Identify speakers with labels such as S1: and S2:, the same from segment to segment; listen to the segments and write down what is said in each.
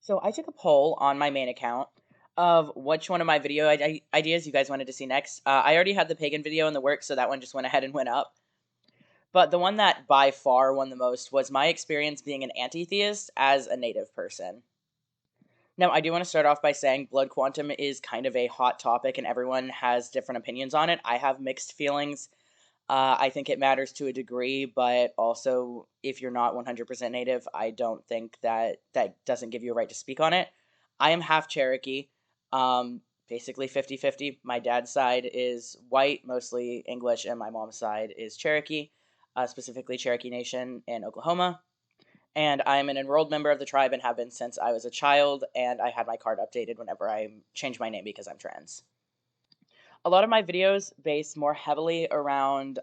S1: So I took a poll on my main account of which one of my video ideas you guys wanted to see next. I already had the pagan video in the works, so that one just went ahead and went up. But the one that by far won the most was my experience being an anti-theist as a native person. Now, I do want to start off by saying blood quantum is kind of a hot topic and everyone has different opinions on it. I have mixed feelings. I think it matters to a degree, but also if you're not 100% native, I don't think that doesn't give you a right to speak on it. I am half Cherokee, basically 50-50. My dad's side is white, mostly English, and my mom's side is Cherokee, specifically Cherokee Nation in Oklahoma. And I'm an enrolled member of the tribe and have been since I was a child, and I had my card updated whenever I changed my name because I'm trans. A lot of my videos base more heavily around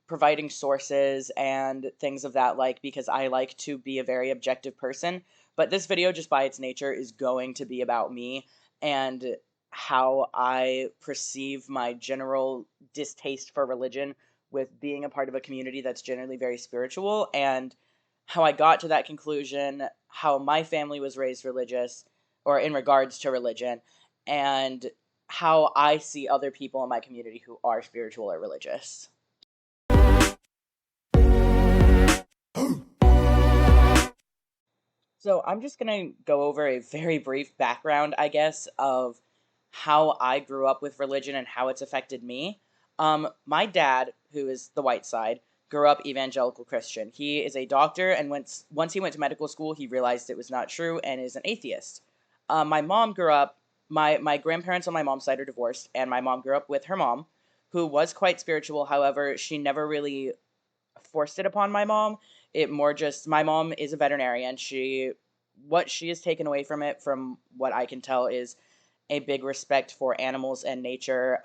S1: providing sources and things of that like because I like to be a very objective person. But this video, just by its nature, is going to be about me and how I perceive my general distaste for religion with being a part of a community that's generally very spiritual and how I got to that conclusion, how my family was raised religious or in regards to religion, and how I see other people in my community who are spiritual or religious. So I'm just going to go over a very brief background, I guess, of how I grew up with religion and how it's affected me. My dad, who is the white side, grew up evangelical Christian. He is a doctor, and once he went to medical school, he realized it was not true and is an atheist. My mom grew up. My grandparents on my mom's side are divorced, and my mom grew up with her mom, who was quite spiritual. However, she never really forced it upon my mom. It more just my mom is a veterinarian. What she has taken away from it, from what I can tell, is a big respect for animals and nature.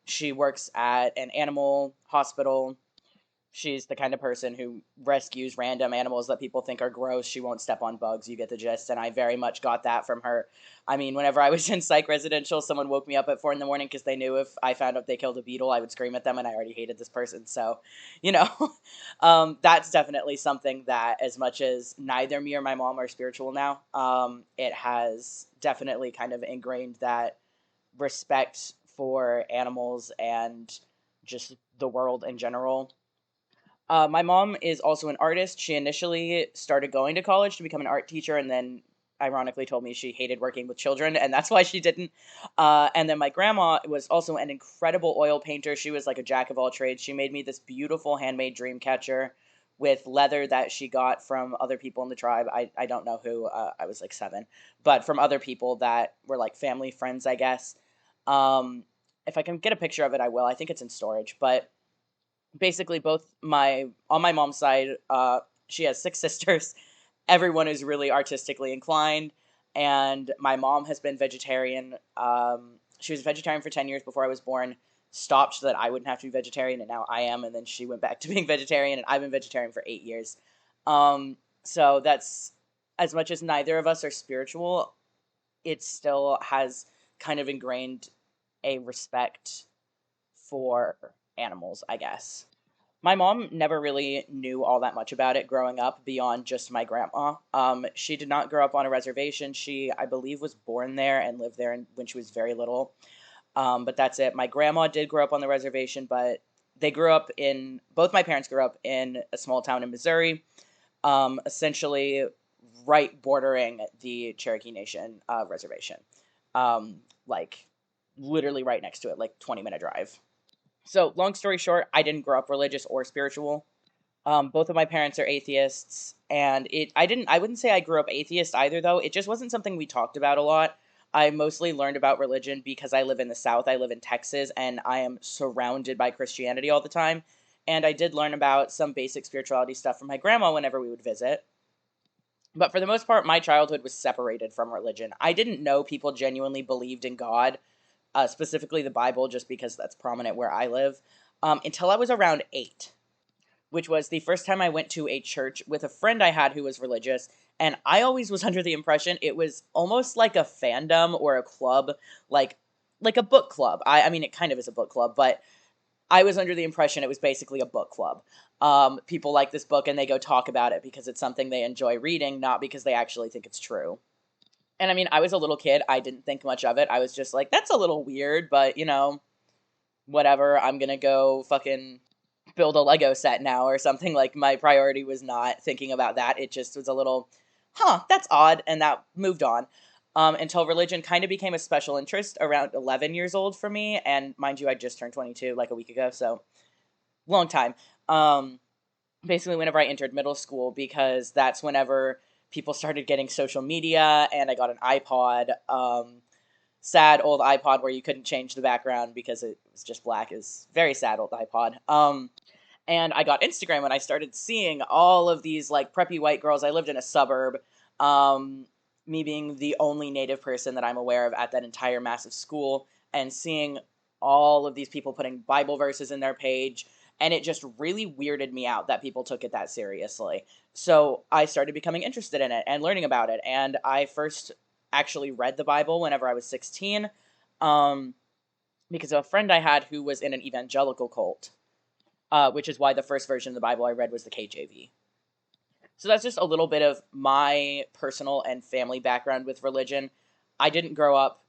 S1: She works at an animal hospital. She's the kind of person who rescues random animals that people think are gross. She won't step on bugs. You get the gist. And I very much got that from her. I mean, whenever I was in psych residential, someone woke me up at 4 in the morning because they knew if I found out they killed a beetle, I would scream at them, and I already hated this person. So, you know, that's definitely something that, as much as neither me or my mom are spiritual now, it has definitely kind of ingrained that respect for animals and just the world in general. My mom is also an artist. She initially started going to college to become an art teacher and then ironically told me she hated working with children and that's why she didn't. And then my grandma was also an incredible oil painter. She was like a jack of all trades. She made me this beautiful handmade dream catcher with leather that she got from other people in the tribe. I don't know who, I was like 7, but from other people that were like family friends, I guess. If I can get a picture of it, I will. I think it's in storage, but basically both my on my mom's side, she has 6 sisters. Everyone is really artistically inclined, and my mom has been vegetarian. She was vegetarian for 10 years before I was born, stopped so that I wouldn't have to be vegetarian, and now I am, and then she went back to being vegetarian, and I've been vegetarian for 8 years. So that's, as much as neither of us are spiritual, it still has kind of ingrained a respect for animals, I guess. My mom never really knew all that much about it growing up beyond just my grandma. She did not grow up on a reservation. She, I believe, was born there and lived there when she was very little. But that's it. My grandma did grow up on the reservation, but both my parents grew up in a small town in Missouri, essentially right bordering the Cherokee Nation reservation. Like literally right next to it, like 20-minute drive. So, long story short, I didn't grow up religious or spiritual. Both of my parents are atheists, and I wouldn't say I grew up atheist either, though. It just wasn't something we talked about a lot. I mostly learned about religion because I live in the South. I live in Texas, and I am surrounded by Christianity all the time. And I did learn about some basic spirituality stuff from my grandma whenever we would visit. But for the most part, my childhood was separated from religion. I didn't know people genuinely believed in God, specifically the Bible, just because that's prominent where I live, until I was around 8, which was the first time I went to a church with a friend I had who was religious. And I always was under the impression it was almost like a fandom or a club, like a book club. I mean, it kind of is a book club, but I was under the impression it was basically a book club. People like this book and they go talk about it because it's something they enjoy reading, not because they actually think it's true. And I mean, I was a little kid. I didn't think much of it. I was just like, that's a little weird, but whatever. I'm gonna go fucking build a Lego set now or something. Like, my priority was not thinking about that. It just was a little, that's odd, and that moved on. Until religion kind of became a special interest around 11 years old for me. And mind you, I just turned 22 like a week ago, so long time. Basically, whenever I entered middle school, because that's whenever people started getting social media, and I got an iPod. Sad old iPod where you couldn't change the background because it was just black. Is very sad old iPod. And I got Instagram and I started seeing all of these like preppy white girls. I lived in a suburb. Me being the only Native person that I'm aware of at that entire massive school, and seeing all of these people putting Bible verses in their page. And it just really weirded me out that people took it that seriously. So I started becoming interested in it and learning about it. And I first actually read the Bible whenever I was 16, um, because of a friend I had who was in an evangelical cult, which is why the first version of the Bible I read was the KJV. So that's just a little bit of my personal and family background with religion. I didn't grow up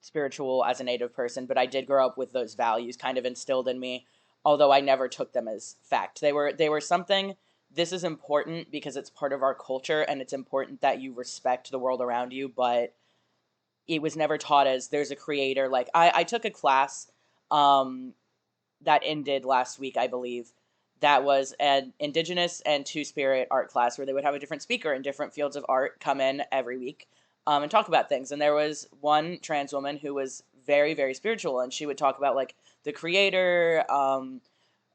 S1: spiritual as a Native person, but I did grow up with those values kind of instilled in me, although I never took them as fact. They were something. This is important because it's part of our culture, and it's important that you respect the world around you, but it was never taught as there's a creator. Like, I took a class um, that ended last week, I believe, that was an indigenous and two-spirit art class where they would have a different speaker in different fields of art come in every week and talk about things. And there was one trans woman who was very, very spiritual, and she would talk about, like, the creator.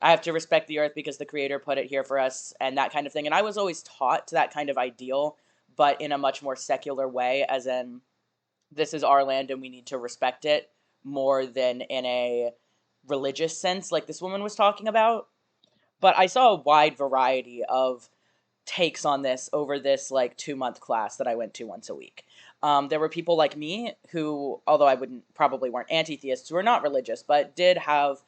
S1: I have to respect the earth because the creator put it here for us, and that kind of thing. And I was always taught that kind of ideal, but in a much more secular way, as in, this is our land and we need to respect it, more than in a religious sense like this woman was talking about. But I saw a wide variety of takes on this over this like 2 month class that I went to once a week. There were people like me who, although I wouldn't probably weren't anti-theists, who were not religious, but did have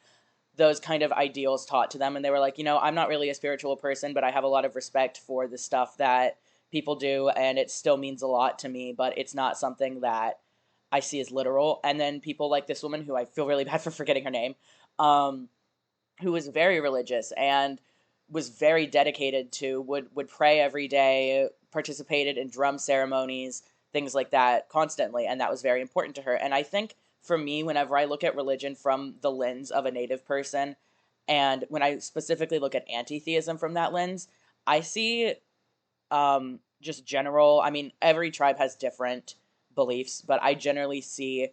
S1: those kind of ideals taught to them. And they were like, I'm not really a spiritual person, but I have a lot of respect for the stuff that people do, and it still means a lot to me, but it's not something that I see as literal. And then people like this woman, who I feel really bad for forgetting her name, who was very religious and was very dedicated to, would pray every day, participated in drum ceremonies, things like that constantly, and that was very important to her. And I think for me, whenever I look at religion from the lens of a Native person, and when I specifically look at anti-theism from that lens, I see just general, I mean, every tribe has different beliefs, but I generally see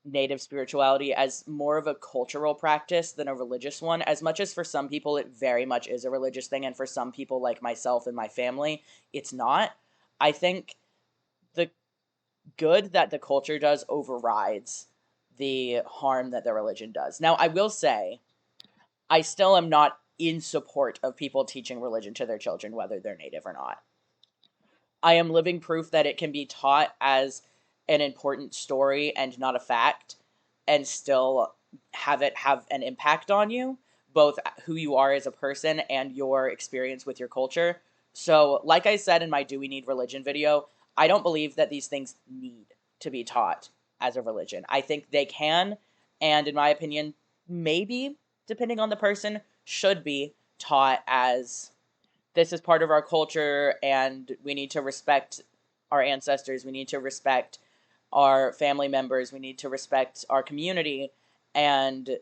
S1: Native spirituality as more of a cultural practice than a religious one, as much as for some people it very much is a religious thing, and for some people like myself and my family, it's not. I think the good that the culture does overrides the harm that the religion does. Now, I will say, I still am not in support of people teaching religion to their children, whether they're Native or not. I am living proof that it can be taught as an important story and not a fact, and still have it have an impact on you, both who you are as a person and your experience with your culture. So, like I said in my Do We Need Religion video, I don't believe that these things need to be taught as a religion. I think they can, and in my opinion, maybe, depending on the person, should be taught as this is part of our culture and we need to respect our ancestors, we need to respect our family members, we need to respect our community, and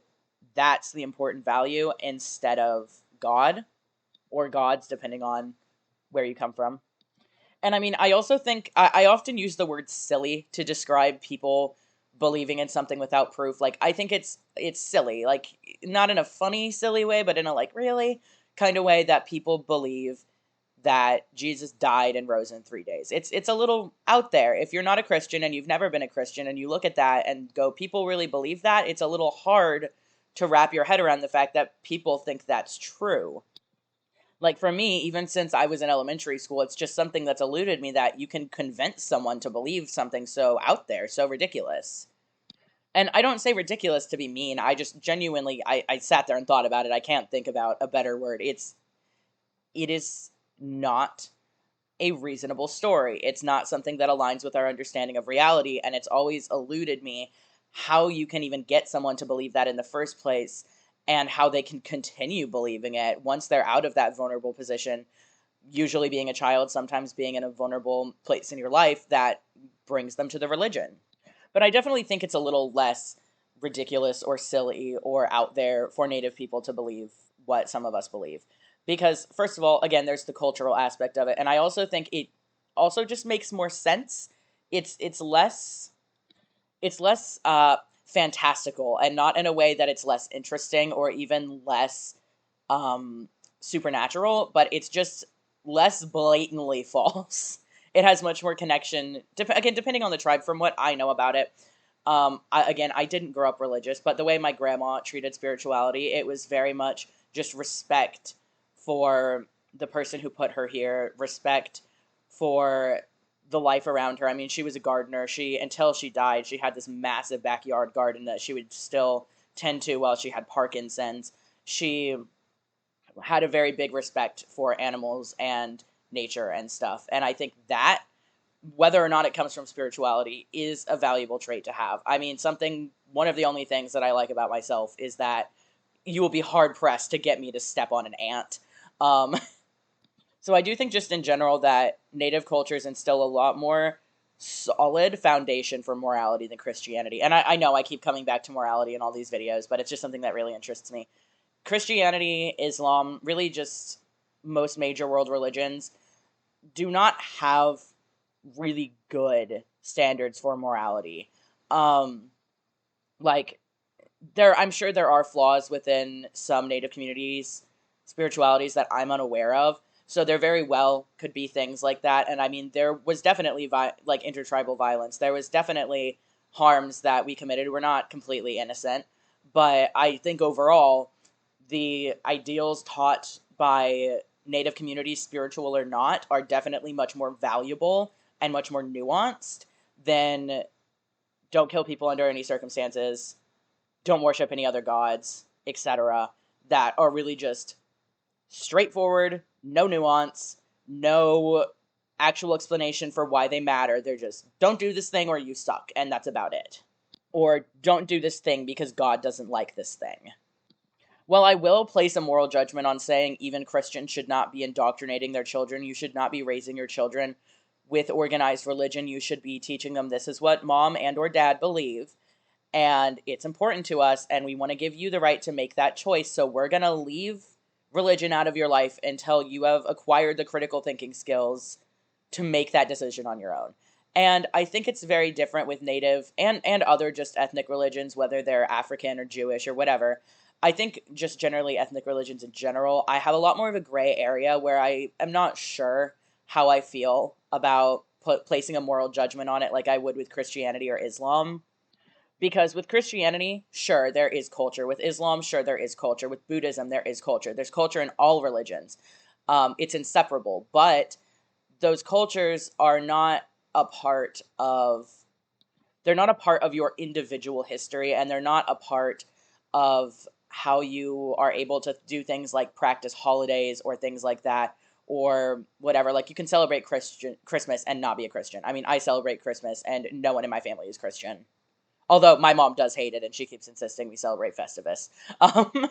S1: that's the important value instead of God or gods, depending on where you come from. And I mean, I also think I often use the word silly to describe people believing in something without proof. Like, I think it's silly, like, not in a funny silly way, but in a like really kind of way, that people believe that Jesus died and rose in 3 days. It's a little out there. If you're not a Christian and you've never been a Christian and you look at that and go, people really believe that, it's a little hard to wrap your head around the fact that people think that's true. Like, for me, even since I was in elementary school, it's just something that's eluded me, that you can convince someone to believe something so out there, so ridiculous. And I don't say ridiculous to be mean. I just genuinely, I sat there and thought about it. I can't think about a better word. It is not a reasonable story. It's not something that aligns with our understanding of reality, and it's always eluded me how you can even get someone to believe that in the first place, and how they can continue believing it once they're out of that vulnerable position, usually being a child, sometimes being in a vulnerable place in your life that brings them to the religion. But I definitely think it's a little less ridiculous or silly or out there for Native people to believe what some of us believe. Because, first of all, again, there's the cultural aspect of it. And I also think it also just makes more sense. It's less fantastical, and not in a way that it's less interesting or even less um, supernatural, but it's just less blatantly false. It has much more connection, again, depending on the tribe, from what I know about it. I didn't grow up religious, but the way my grandma treated spirituality, it was very much just respect for the person who put her here, respect for the life around her. I mean, she was a gardener. Until she died, she had this massive backyard garden that she would still tend to while she had Parkinson's. She had a very big respect for animals and nature and stuff. And I think that, whether or not it comes from spirituality, is a valuable trait to have. I mean, one of the only things that I like about myself is that you will be hard pressed to get me to step on an ant. Um, so I do think, just in general, that Native cultures instill a lot more solid foundation for morality than Christianity. And I know I keep coming back to morality in all these videos, but it's just something that really interests me. Christianity, Islam, really just most major world religions do not have really good standards for morality. Um, like I'm sure there are flaws within some Native communities, spiritualities that I'm unaware of. So there very well could be things like that. And I mean, there was definitely like intertribal violence. There was definitely harms that we committed. We're not completely innocent, but I think overall, the ideals taught by Native communities, spiritual or not, are definitely much more valuable and much more nuanced than don't kill people under any circumstances, don't worship any other gods, etc., that are really just straightforward, no nuance, no actual explanation for why they matter. They're just, don't do this thing or you suck, and that's about it. Or don't do this thing because God doesn't like this thing. Well, I will place a moral judgment on saying even Christians should not be indoctrinating their children. You should not be raising your children with organized religion. You should be teaching them this is what mom and or dad believe, and it's important to us, and we want to give you the right to make that choice. So we're going to leave religion out of your life until you have acquired the critical thinking skills to make that decision on your own. And I think it's very different with Native and other just ethnic religions, whether they're African or Jewish or whatever. I think just generally ethnic religions in general, I have a lot more of a gray area where I am not sure how I feel about placing a moral judgment on it like I would with Christianity or Islam. Because with Christianity, sure, there is culture. With Islam, sure, there is culture. With Buddhism, there is culture. There's culture in all religions. It's inseparable. But those cultures are not a part of they're not a part of your individual history, and they're not a part of how you are able to do things like practice holidays or things like that, or whatever. Like, you can celebrate Christmas and not be a Christian. I mean, I celebrate Christmas and no one in my family is Christian. Although my mom does hate it and she keeps insisting we celebrate Festivus. Um,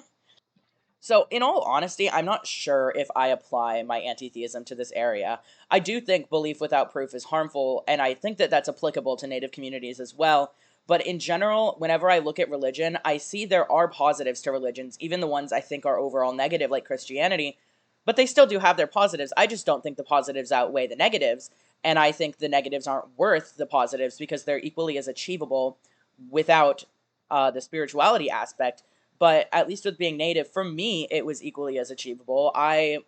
S1: so, in all honesty, I'm not sure if I apply my anti-theism to this area. I do think belief without proof is harmful, and I think that that's applicable to Native communities as well. But in general, whenever I look at religion, I see there are positives to religions, even the ones I think are overall negative, like Christianity. But they still do have their positives. I just don't think the positives outweigh the negatives. And I think the negatives aren't worth the positives because they're equally as achievable without the spirituality aspect. But at least with being Native, for me, it was equally as achievable. I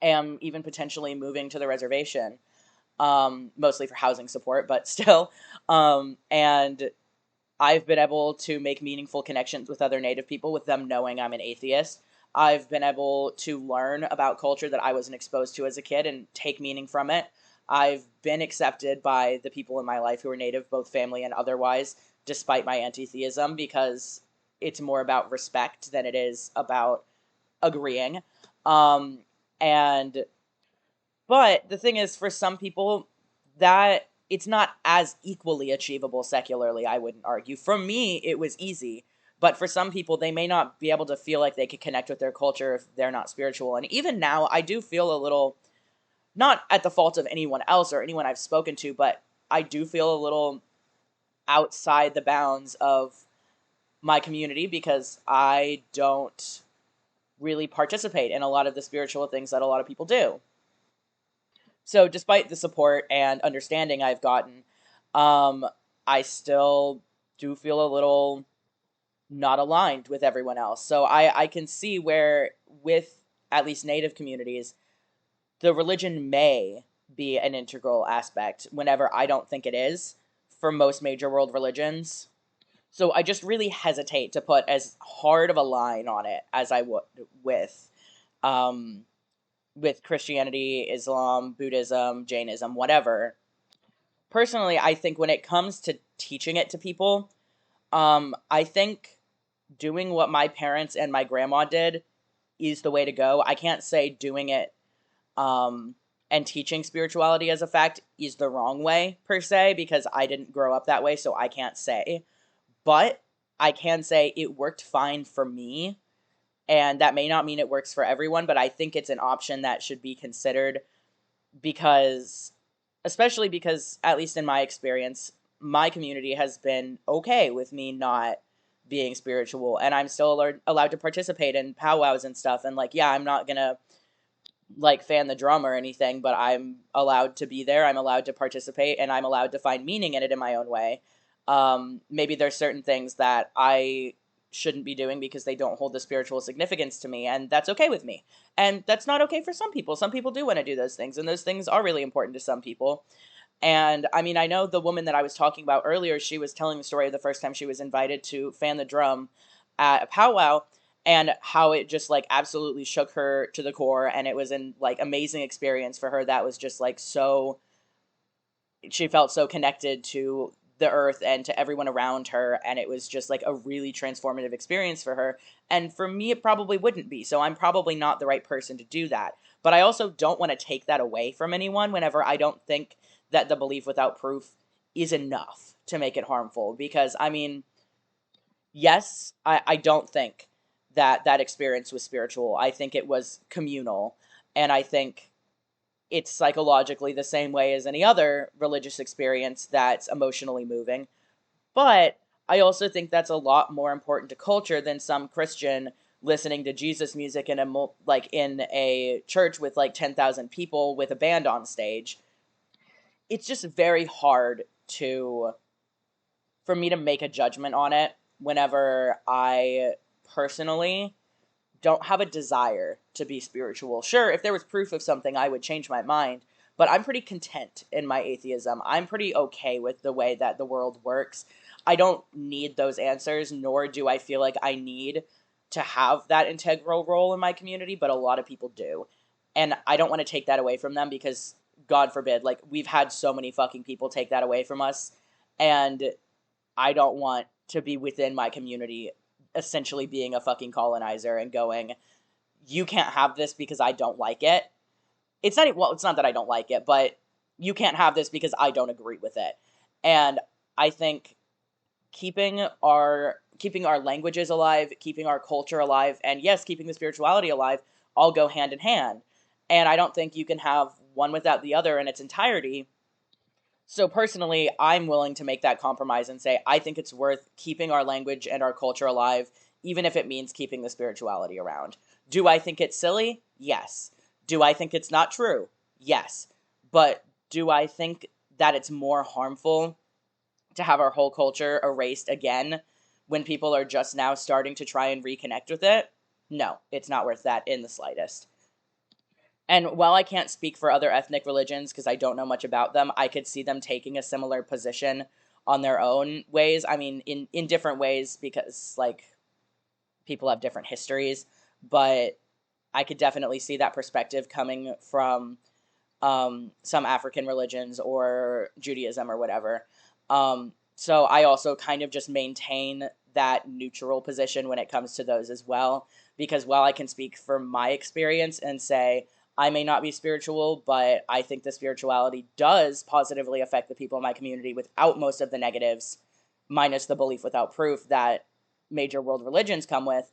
S1: am even potentially moving to the reservation, mostly for housing support, but still. And I've been able to make meaningful connections with other Native people, with them knowing I'm an atheist. I've been able to learn about culture that I wasn't exposed to as a kid and take meaning from it. I've been accepted by the people in my life who are Native, both family and otherwise, despite my anti-theism, because it's more about respect than it is about agreeing. Um, and but the thing is, for some people, that it's not as equally achievable secularly, I wouldn't argue. For me, it was easy. But for some people, they may not be able to feel like they could connect with their culture if they're not spiritual. And even now, I do feel a little, not at the fault of anyone else or anyone I've spoken to, but I do feel a little outside the bounds of my community because I don't really participate in a lot of the spiritual things that a lot of people do. So, despite the support and understanding I've gotten, um, I still do feel a little not aligned with everyone else. So, I can see where, with at least Native communities, the religion may be an integral aspect whenever I don't think it is for most major world religions. So, I just really hesitate to put as hard of a line on it as I would with. Um, with Christianity, Islam, Buddhism, Jainism, whatever. Personally, I think when it comes to teaching it to people, I think doing what my parents and my grandma did is the way to go. I can't say doing it um, and teaching spirituality as a fact is the wrong way, per se, because I didn't grow up that way, so I can't say. But I can say it worked fine for me, and that may not mean it works for everyone, but I think it's an option that should be considered because, especially because, at least in my experience, my community has been okay with me not being spiritual, and I'm still allowed to participate in powwows and stuff. And, like, yeah, I'm not gonna like fan the drum or anything, but I'm allowed to be there. I'm allowed to participate, and I'm allowed to find meaning in it in my own way. Maybe there's certain things that I shouldn't be doing because they don't hold the spiritual significance to me, and that's okay with me. And that's not okay for some people. Some people do want to do those things, and those things are really important to some people. And I mean, I know the woman that I was talking about earlier, she was telling the story of the first time she was invited to fan the drum at a powwow, and how it just like absolutely shook her to the core, and it was an like amazing experience for her that was just like so, she felt so connected to the earth and to everyone around her, and it was just like a really transformative experience for her. And for me it probably wouldn't be, so I'm probably not the right person to do that. But I also don't want to take that away from anyone whenever I don't think that the belief without proof is enough to make it harmful. Because I mean, yes, I don't think that that experience was spiritual. I think it was communal, and I think it's psychologically the same way as any other religious experience that's emotionally moving. But I also think that's a lot more important to culture than some Christian listening to Jesus music in a like in a church with like 10,000 people with a band on stage. It's just very hard to for me to make a judgment on it whenever I personally don't have a desire to be spiritual. Sure, if there was proof of something, I would change my mind, but I'm pretty content in my atheism. I'm pretty okay with the way that the world works. I don't need those answers, nor do I feel like I need to have that integral role in my community, but a lot of people do. And I don't want to take that away from them because, God forbid, like, we've had so many fucking people take that away from us, and I don't want to be within my community essentially being a fucking colonizer and going, you can't have this because I don't like it. It's not, well, it's not that I don't like it, but you can't have this because I don't agree with it. And I think keeping our languages alive, keeping our culture alive, and yes, keeping the spirituality alive all go hand in hand. And I don't think you can have one without the other in its entirety. So personally, I'm willing to make that compromise and say I think it's worth keeping our language and our culture alive, even if it means keeping the spirituality around. Do I think it's silly? Yes. Do I think it's not true? Yes. But do I think that it's more harmful to have our whole culture erased again when people are just now starting to try and reconnect with it? No, it's not worth that in the slightest. And while I can't speak for other ethnic religions because I don't know much about them, I could see them taking a similar position on their own ways. I mean, in different ways because, like, people have different histories, but I could definitely see that perspective coming from some African religions or Judaism or whatever. So I also kind of just maintain that neutral position when it comes to those as well. Because while I can speak from my experience and say, I may not be spiritual, but I think the spirituality does positively affect the people in my community without most of the negatives, minus the belief without proof that major world religions come with,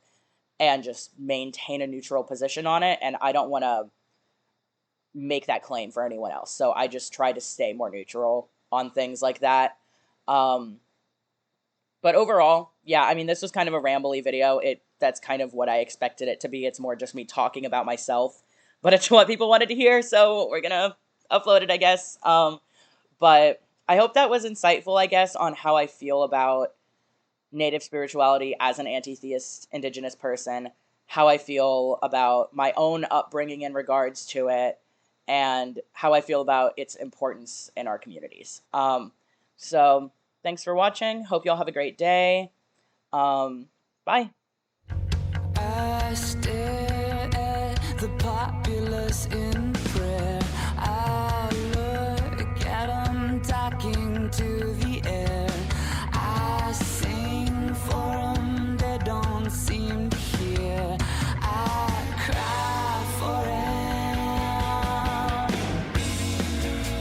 S1: and just maintain a neutral position on it. And I don't want to make that claim for anyone else. So I just try to stay more neutral on things like that. Um, but overall, yeah, I mean, this was kind of a rambly video. That's kind of what I expected it to be. It's more just me talking about myself, but it's what people wanted to hear, so we're gonna upload it, I guess. But I hope that was insightful, I guess, on how I feel about native spirituality as an anti-theist indigenous person, how I feel about my own upbringing in regards to it, and how I feel about its importance in our communities. So thanks for watching. Hope you all have a great day. Bye.